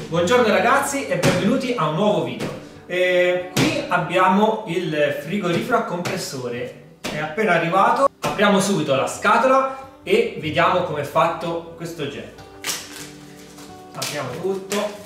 Buongiorno ragazzi e benvenuti a un nuovo video. Qui abbiamo il frigorifero a compressore, è appena arrivato. Apriamo subito la scatola e vediamo come è fatto questo oggetto. Apriamo tutto.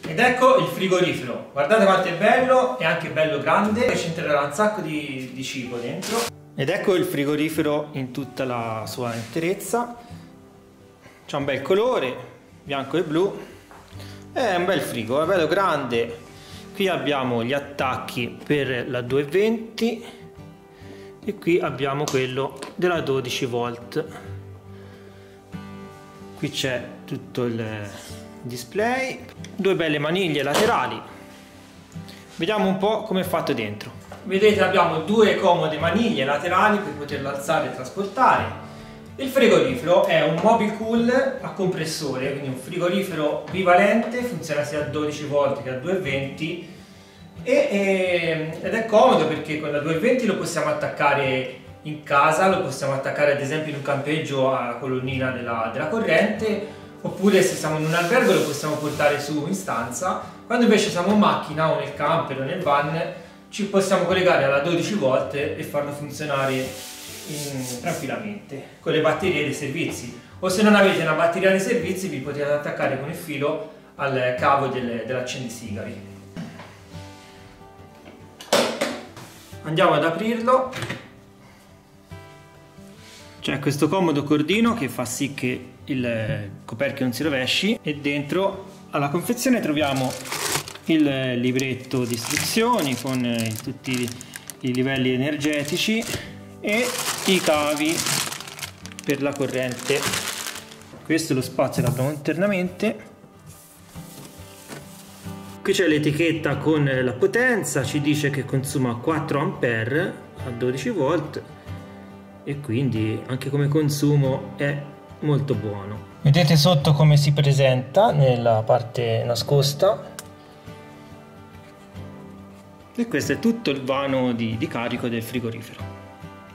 Ed ecco il frigorifero, guardate quanto è bello, è anche bello grande, ci entrerà un sacco di cibo dentro. Ed ecco il frigorifero in tutta la sua interezza, c'ha un bel colore, bianco e blu, è un bel frigo, è bello grande. Qui abbiamo gli attacchi per la 220 e qui abbiamo quello della 12 volt. Qui c'è tutto il display, due belle maniglie laterali. Vediamo un po' come è fatto dentro. Vedete, abbiamo due comode maniglie laterali per poterlo alzare e trasportare. Il frigorifero è un Mobicool a compressore, quindi un frigorifero bivalente, funziona sia a 12 volt che a 220 ed è comodo perché con la 220 lo possiamo attaccare in casa, lo possiamo attaccare ad esempio in un campeggio alla colonnina della corrente, oppure se siamo in un albergo lo possiamo portare su in stanza. Quando invece siamo in macchina o nel camper o nel van ci possiamo collegare alla 12 volt e farlo funzionare tranquillamente con le batterie dei servizi, o se non avete una batteria dei servizi vi potete attaccare con il filo al cavo dell'accendisigari. Andiamo ad aprirlo. C'è questo comodo cordino che fa sì che il coperchio non si rovesci, e dentro alla confezione troviamo il libretto di istruzioni con tutti i livelli energetici e i cavi per la corrente. Questo è lo spazio che abbiamo internamente. Qui c'è l'etichetta con la potenza, ci dice che consuma 4 ampere a 12 volt e quindi anche come consumo è molto buono. Vedete sotto come si presenta nella parte nascosta, e questo è tutto il vano di carico del frigorifero,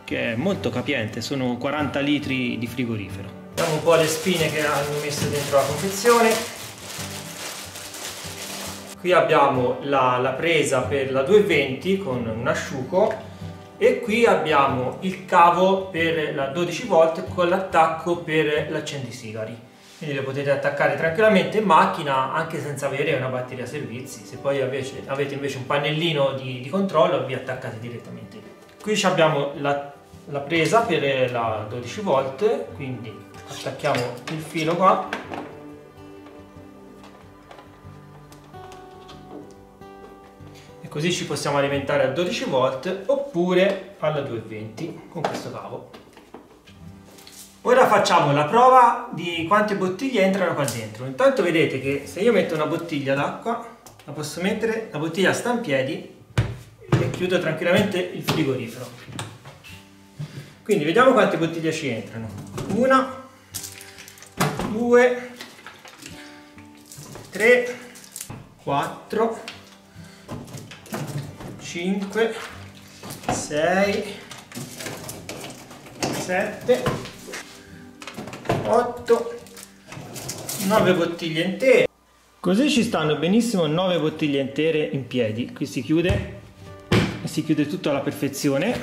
che è molto capiente, sono 40 litri di frigorifero. Vediamo un po' le spine che hanno messo dentro la confezione. Qui abbiamo la presa per la 220 con un asciugo, e qui abbiamo il cavo per la 12 volt con l'attacco per l'accendisigari, quindi lo potete attaccare tranquillamente in macchina anche senza avere una batteria servizi. Se poi avete invece un pannellino di controllo, vi attaccate direttamente lì. Qui abbiamo la presa per la 12 volt, quindi attacchiamo il filo qua e così ci possiamo alimentare a 12 volt oppure alla 220 con questo cavo. Ora facciamo la prova di quante bottiglie entrano qua dentro. Intanto vedete che se io metto una bottiglia d'acqua, la posso mettere, la bottiglia sta in piedi e chiudo tranquillamente il frigorifero. Quindi vediamo quante bottiglie ci entrano. 1, 2, 3, 4, 5, 6, 7, 8, 9 bottiglie intere. Così ci stanno benissimo 9 bottiglie intere in piedi. Qui si chiude e si chiude tutto alla perfezione,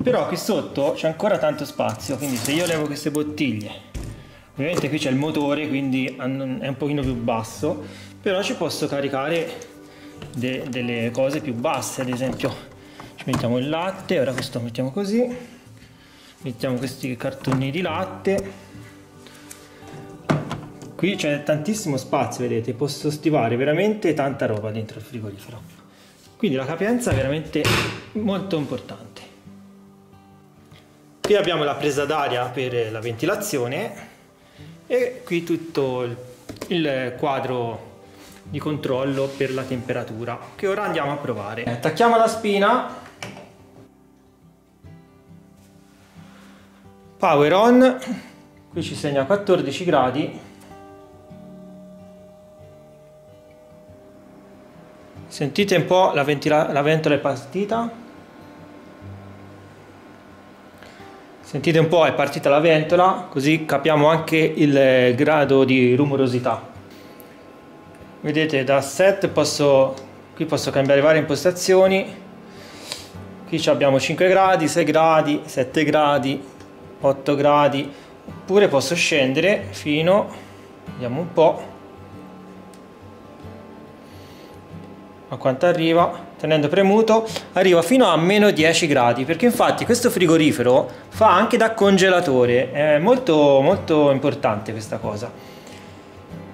però qui sotto c'è ancora tanto spazio, quindi se io levo queste bottiglie, ovviamente qui c'è il motore, quindi è un pochino più basso, però ci posso caricare delle cose più basse. Ad esempio ci mettiamo il latte, ora questo lo mettiamo così, mettiamo questi cartoni di latte. Qui c'è tantissimo spazio, vedete, posso stivare veramente tanta roba dentro il frigorifero, quindi la capienza è veramente molto importante. Qui abbiamo la presa d'aria per la ventilazione e qui tutto il quadro di controllo per la temperatura che ora andiamo a provare. Attacchiamo la spina, power on, qui ci segna 14 gradi. Sentite un po' la ventola è partita. Sentite un po', è partita la ventola, così capiamo anche il grado di rumorosità. Vedete, da set qui posso cambiare varie impostazioni. Qui abbiamo 5 gradi, 6 gradi, 7 gradi, 8 gradi, oppure posso scendere fino, vediamo un po', a quanto arriva. Tenendo premuto arriva fino a meno 10 gradi, perché infatti questo frigorifero fa anche da congelatore, è molto molto importante questa cosa.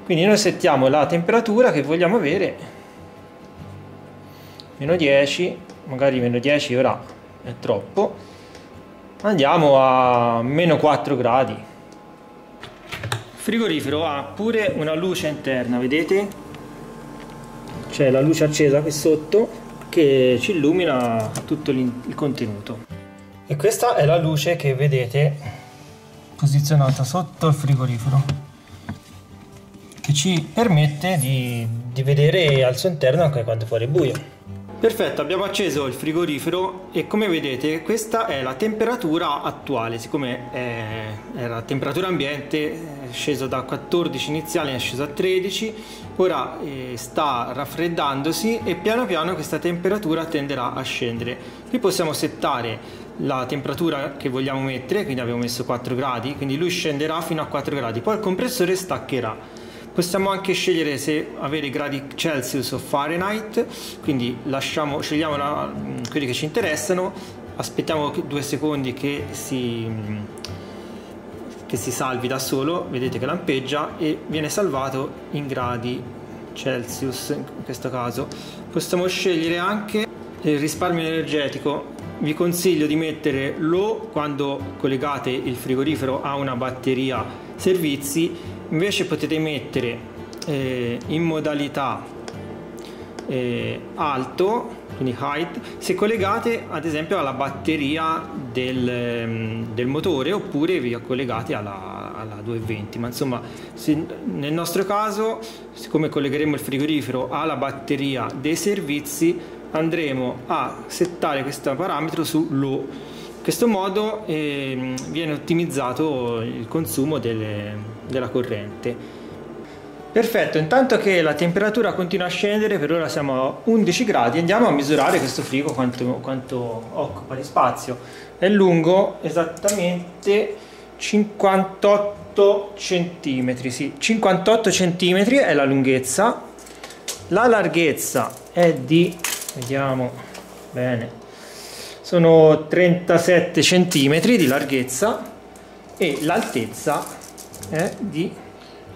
Quindi noi settiamo la temperatura che vogliamo avere, meno 10, magari meno 10 ora è troppo, andiamo a meno 4 gradi. Il frigorifero ha pure una luce interna, vedete? C'è la luce accesa qui sotto che ci illumina tutto il contenuto. E questa è la luce che vedete posizionata sotto il frigorifero, che ci permette di vedere al suo interno anche quando fuori è buio. Perfetto, abbiamo acceso il frigorifero e come vedete questa è la temperatura attuale. Siccome era temperatura ambiente, è sceso da 14 iniziale, è sceso a 13, ora sta raffreddandosi e piano piano questa temperatura tenderà a scendere. Qui possiamo settare la temperatura che vogliamo mettere, quindi abbiamo messo 4 gradi, quindi lui scenderà fino a 4 gradi, poi il compressore staccherà. Possiamo anche scegliere se avere gradi Celsius o Fahrenheit, quindi scegliamo quelli che ci interessano, aspettiamo 2 secondi che si salvi da solo, vedete che lampeggia e viene salvato in gradi Celsius in questo caso. Possiamo scegliere anche il risparmio energetico. Vi consiglio di mettere low quando collegate il frigorifero a una batteria servizi. Invece potete mettere in modalità alto, quindi height, se collegate ad esempio alla batteria del motore, oppure vi collegate alla 220. Ma insomma, nel nostro caso, siccome collegheremo il frigorifero alla batteria dei servizi, andremo a settare questo parametro su low. In questo modo viene ottimizzato il consumo della corrente. Perfetto, intanto che la temperatura continua a scendere, per ora siamo a 11 gradi, andiamo a misurare questo frigo quanto occupa di spazio. È lungo esattamente 58 cm, sì, 58 cm è la lunghezza, la larghezza è di, vediamo bene, sono 37 cm di larghezza e l'altezza è di,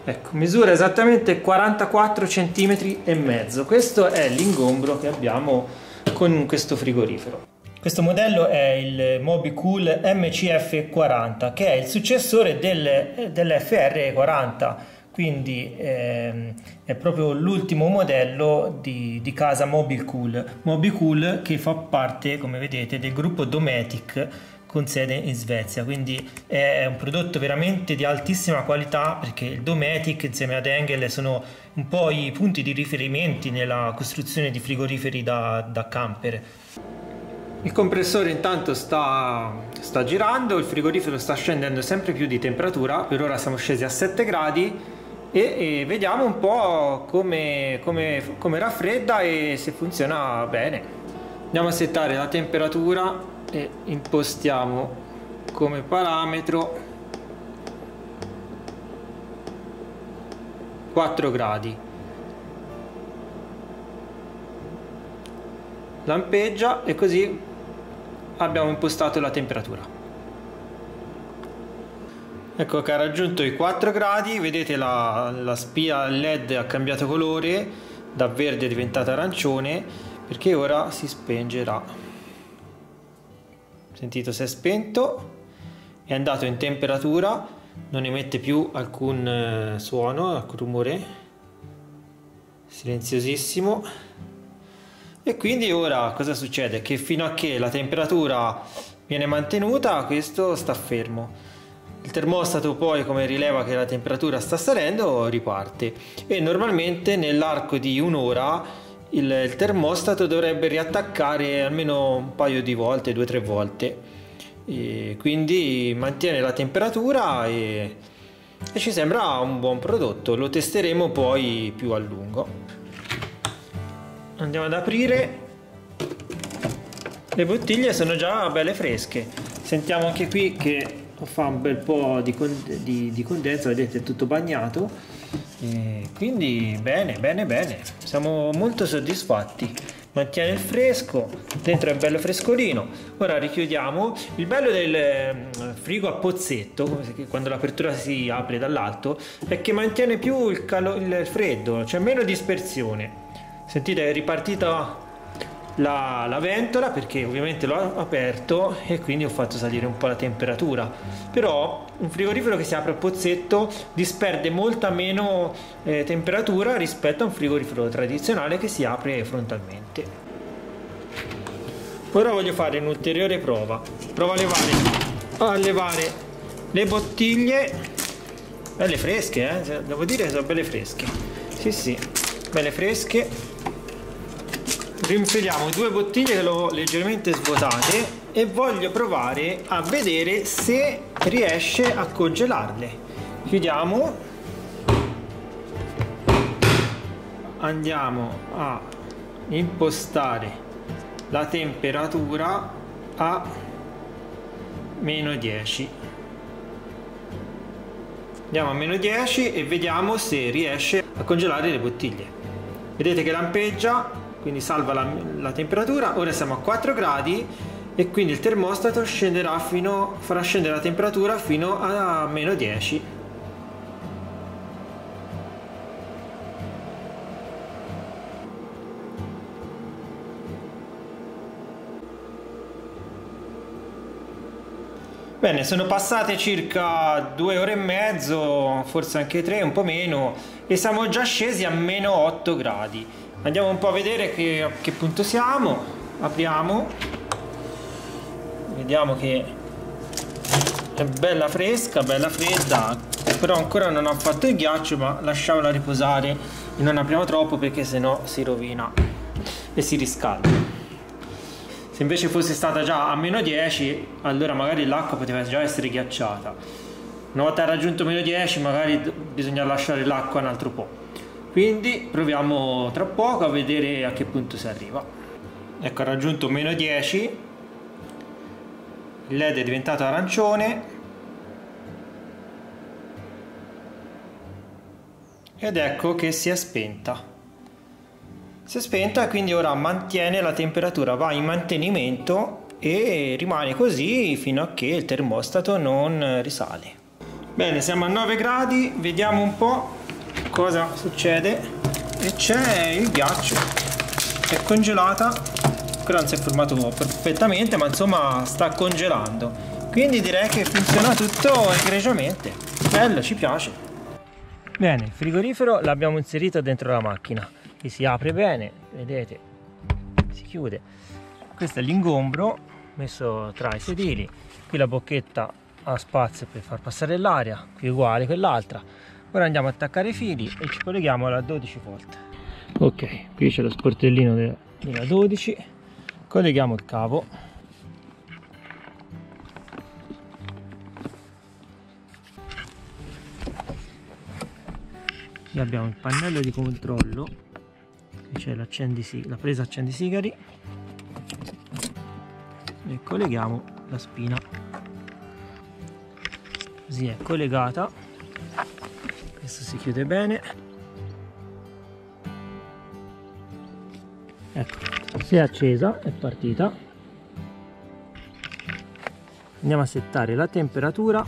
ecco, misura esattamente 44 cm e mezzo. Questo è l'ingombro che abbiamo con questo frigorifero. Questo modello è il Mobicool MCF40, che è il successore dell'FR40, quindi è proprio l'ultimo modello di casa Mobicool, che fa parte, come vedete, del gruppo Dometic con sede in Svezia, quindi è un prodotto veramente di altissima qualità, perché il Dometic insieme ad Engel sono un po' i punti di riferimento nella costruzione di frigoriferi da camper. Il compressore intanto sta girando, il frigorifero sta scendendo sempre più di temperatura, per ora siamo scesi a 7 gradi e vediamo un po' come raffredda e se funziona bene. Andiamo a settare la temperatura e impostiamo come parametro 4 gradi. Lampeggia e così abbiamo impostato la temperatura. Ecco che ha raggiunto i 4 gradi, vedete la spia LED ha cambiato colore, da verde è diventata arancione, perché ora si spengerà. Sentito, si è spento, è andato in temperatura, non emette più alcun suono, alcun rumore, silenziosissimo. E quindi ora cosa succede? Che fino a che la temperatura viene mantenuta, questo sta fermo. Il termostato poi, come rileva che la temperatura sta salendo, riparte, e normalmente nell'arco di un'ora il termostato dovrebbe riattaccare almeno un paio di volte, 2-3 volte, e quindi mantiene la temperatura e ci sembra un buon prodotto. Lo testeremo poi più a lungo. Andiamo ad aprire. Le bottiglie sono già belle fresche, sentiamo anche qui che fa un bel po' di condensa, vedete, è tutto bagnato, e quindi bene, siamo molto soddisfatti. Mantiene il fresco, dentro è bello frescolino. Ora richiudiamo. Il bello del frigo a pozzetto, quando l'apertura si apre dall'alto, è che mantiene più il freddo, c'è meno dispersione. Sentite, è ripartita la ventola, perché ovviamente l'ho aperto e quindi ho fatto salire un po' la temperatura. Però un frigorifero che si apre a pozzetto disperde molta meno temperatura rispetto a un frigorifero tradizionale che si apre frontalmente. Ora voglio fare un'ulteriore prova. Provo a levare le bottiglie, belle fresche, devo dire che sono belle fresche. Sì, belle fresche. Rinfiliamo 2 bottiglie che l'ho leggermente svuotate e voglio provare a vedere se riesce a congelarle. Chiudiamo, andiamo a impostare la temperatura a -10. Andiamo a -10 e vediamo se riesce a congelare le bottiglie. Vedete che lampeggia, quindi salva la temperatura. Ora siamo a 4 gradi e quindi il termostato farà scendere la temperatura fino a -10. Bene, sono passate circa 2 ore e mezzo, forse anche 3, un po' meno, e siamo già scesi a -8 gradi. Andiamo un po' a vedere a che punto siamo. Apriamo, vediamo che è bella fresca, bella fredda, però ancora non ha fatto il ghiaccio, ma lasciamola riposare e non apriamo troppo perché sennò si rovina e si riscalda. Se invece fosse stata già a -10, allora magari l'acqua poteva già essere ghiacciata. Una volta raggiunto -10 magari bisogna lasciare l'acqua un altro po'. Quindi proviamo tra poco a vedere a che punto si arriva. Ecco, ha raggiunto -10, il LED è diventato arancione ed ecco che si è spenta. Si è spenta e quindi ora mantiene la temperatura, va in mantenimento e rimane così fino a che il termostato non risale. Bene, siamo a 9 gradi, vediamo un po' cosa succede. E c'è il ghiaccio, è congelata, ancora non si è formato perfettamente, ma insomma sta congelando, quindi direi che funziona tutto egregiamente. Bello, ci piace. Bene, il frigorifero l'abbiamo inserito dentro la macchina e si apre bene, vedete, si chiude. Questo è l'ingombro messo tra i sedili, qui la bocchetta ha spazio per far passare l'aria, qui uguale quell'altra. Ora andiamo a attaccare i fili e ci colleghiamo alla 12 volt. Ok, qui c'è lo sportellino della 12, colleghiamo il cavo. Qui abbiamo il pannello di controllo, qui c'è la presa accendisigari e colleghiamo la spina. Così è collegata, questo si chiude bene. Ecco, si è accesa, è partita. Andiamo a settare la temperatura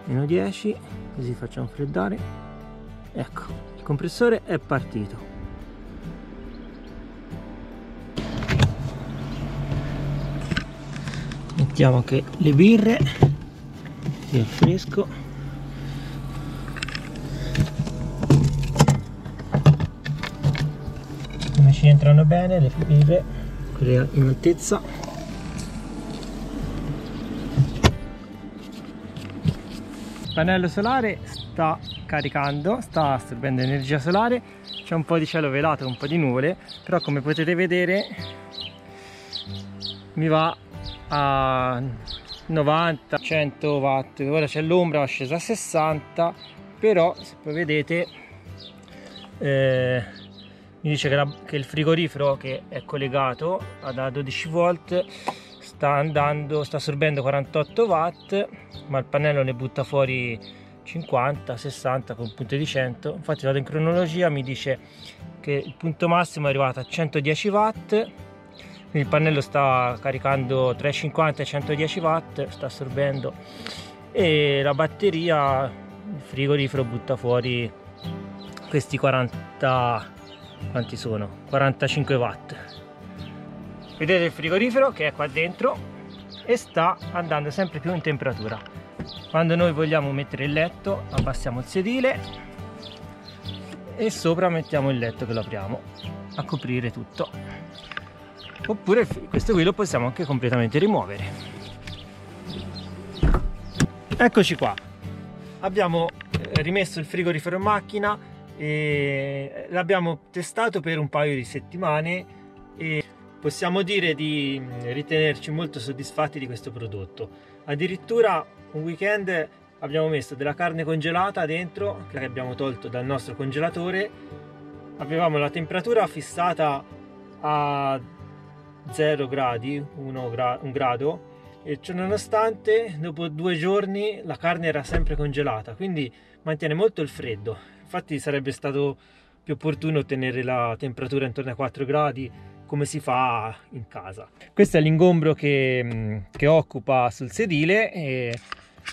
-10, così facciamo freddare. Ecco, il compressore è partito. Mettiamo che le birre qui al fresco. Come ci entrano bene le fibre, quelle in altezza. Il pannello solare sta caricando, sta assorbendo energia solare, c'è un po' di cielo velato, un po' di nuvole, però come potete vedere mi va a 90-100 watt, ora c'è l'ombra, ho scesa a 60, però se poi vedete mi dice che il frigorifero che è collegato da 12 volt sta assorbendo 48 watt, ma il pannello ne butta fuori 50-60 con punte di 100. Infatti vado in cronologia, mi dice che il punto massimo è arrivato a 110 watt, quindi il pannello sta caricando tra i 50 e i 110 watt, sta assorbendo, e la batteria, il frigorifero butta fuori questi 40, quanti sono? 45 watt. Vedete il frigorifero che è qua dentro e sta andando sempre più in temperatura. Quando noi vogliamo mettere il letto, abbassiamo il sedile e sopra mettiamo il letto che lo apriamo a coprire tutto, oppure questo qui lo possiamo anche completamente rimuovere. Eccoci qua, abbiamo rimesso il frigorifero in macchina e l'abbiamo testato per un paio di settimane e possiamo dire di ritenerci molto soddisfatti di questo prodotto. Addirittura un weekend abbiamo messo della carne congelata dentro, che abbiamo tolto dal nostro congelatore, avevamo la temperatura fissata a 0 gradi, 1 grado, e ciononostante dopo 2 giorni la carne era sempre congelata, quindi mantiene molto il freddo. Infatti sarebbe stato più opportuno tenere la temperatura intorno ai 4 gradi come si fa in casa. Questo è l'ingombro che occupa sul sedile e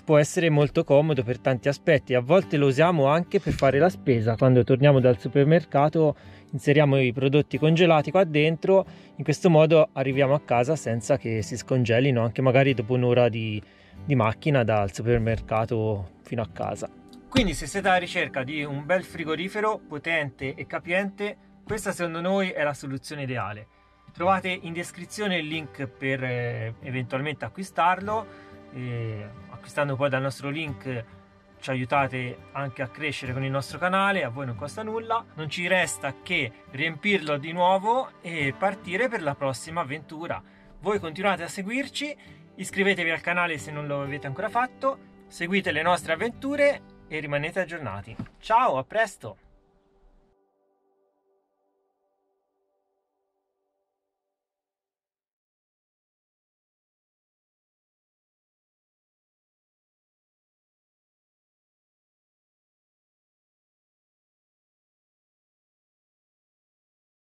può essere molto comodo per tanti aspetti. A volte lo usiamo anche per fare la spesa. Quando torniamo dal supermercato inseriamo i prodotti congelati qua dentro, in questo modo arriviamo a casa senza che si scongelino, anche magari dopo un'ora di macchina dal supermercato fino a casa. Quindi se siete alla ricerca di un bel frigorifero potente e capiente, questa secondo noi è la soluzione ideale. Trovate in descrizione il link per eventualmente acquistarlo, acquistando poi dal nostro link ci aiutate anche a crescere con il nostro canale, a voi non costa nulla, non ci resta che riempirlo di nuovo e partire per la prossima avventura. Voi continuate a seguirci, iscrivetevi al canale se non lo avete ancora fatto, seguite le nostre avventure e rimanete aggiornati. Ciao, a presto!